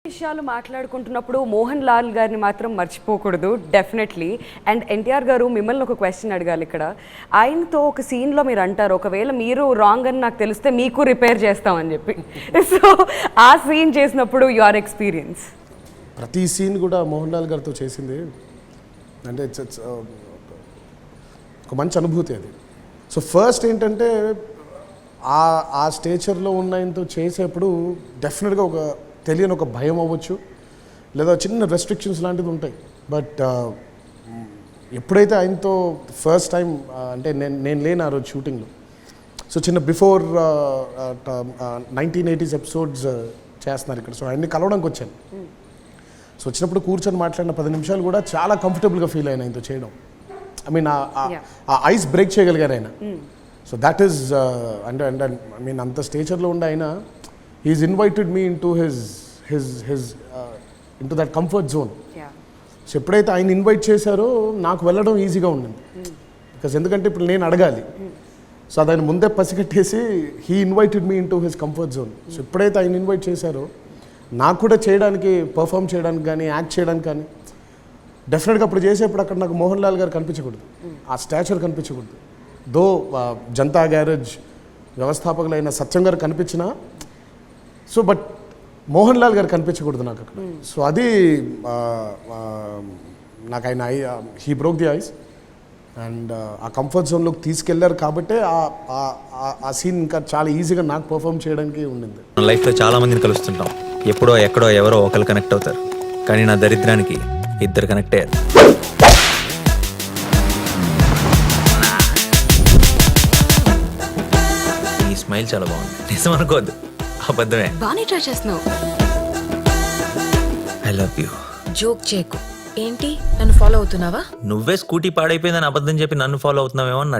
విషయాలు మాట్లాడుకుంటున్నప్పుడు మోహన్ లాల్ గారిని మాత్రం మర్చిపోకూడదు డెఫినెట్లీ. అండ్ ఎన్టీఆర్ గారు మిమ్మల్ని ఒక క్వశ్చన్ అడగాలి ఇక్కడ. ఆయనతో ఒక సీన్లో మీరు అంటారు, ఒకవేళ మీరు రాంగ్ అని నాకు తెలిస్తే మీకు రిపేర్ చేస్తామని చెప్పి. సో ఆ సీన్ చేసినప్పుడు యువర్ ఎక్స్పీరియన్స్. ప్రతి సీన్ కూడా మోహన్ లాల్ గారితో చేసింది అంటే ఇట్స్ ఒక మంచి అనుభూతి అది. సో ఫస్ట్ ఏంటంటే ఆ స్టేచర్లో ఉన్న ఆయనతో చేసేప్పుడు డెఫినెట్గా ఒక తెలియని ఒక భయం అవ్వచ్చు, లేదా చిన్న రెస్ట్రిక్షన్స్ లాంటిది ఉంటాయి. బట్ ఎప్పుడైతే ఆయనతో ఫస్ట్ టైం అంటే నేను లేను ఆ రోజు షూటింగ్లో, సో చిన్న బిఫోర్ 1980s ఎపిసోడ్స్ చేస్తున్నారు ఇక్కడ. సో ఆయన్ని కలవడానికి వచ్చాను. సో వచ్చినప్పుడు కూర్చొని మాట్లాడిన 10 నిమిషాలు కూడా చాలా కంఫర్టబుల్గా ఫీల్ అయిన ఆయనతో చేయడం. ఐ మీన్ ఆ ఐస్ బ్రేక్ చేయగలిగారు ఆయన. సో దట్ ఈస్ అంటే ఐ మీన్ అంత స్టేచర్లో ఉండే ఆయన is invited me into his in to that comfort zone. So ఎప్పుడైతే ఆయన ఇన్వైట్ చేశారో నాకు వెళ్ళడం ఈజీగా ఉండింది. బికాస్ ఎందుకంటే ఇప్పుడు నేను అడగాలి. సో అది ఆయన ముందే పసిగట్టేసి he invited me into his comfort zone. So ఎప్పుడైతే ఆయన ఇన్వైట్ చేశారో నాకు కూడా చేయడానికి, పర్ఫామ్ చేయడానికి కానీ, యాక్ట్ చేయడానికి కానీ డెఫినెట్గా అప్పుడు చేసేప్పుడు అక్కడ నాకు మోహన్ లాల్ గారు కనిపించకూడదు, ఆ స్టాచర్ కనిపించకూడదు. దో జనతా గ్యారేజ్ వ్యవస్థాపకులైన సత్యం గారు కనిపించినా, సో బట్ మోహన్ లాల్ గారు కనిపించకూడదు నాకు అక్కడ. సో అది నాకు ఆయన he broke the ice and ఆ కంఫర్ట్ జోన్లోకి తీసుకెళ్లారు కాబట్టి ఆ సీన్ ఇంకా చాలా ఈజీగా నాకు పర్ఫామ్ చేయడానికి ఉండింది. లైఫ్లో చాలా మందిని కలుస్తుంటాం, ఎప్పుడో ఎక్కడో ఎవరో ఒకరు కనెక్ట్ అవుతారు, కానీ నా దరిద్రానికి ఇద్దరు కనెక్ట్ అయ్యారు. ఈ స్మైల్ చాలా బాగుంది, నిజం అనుకోవద్దు, అబద్ధమే. బానే ట్రై చేస్తున్నావు. I love you. జోక్ చేయకు. ఏంటి నన్ను ఫాలో అవుతున్నావా? నువ్వే స్కూటీ పాడైపోయిందని అబద్ధం చెప్పి నన్ను ఫాలో అవుతున్నావేమో అని నా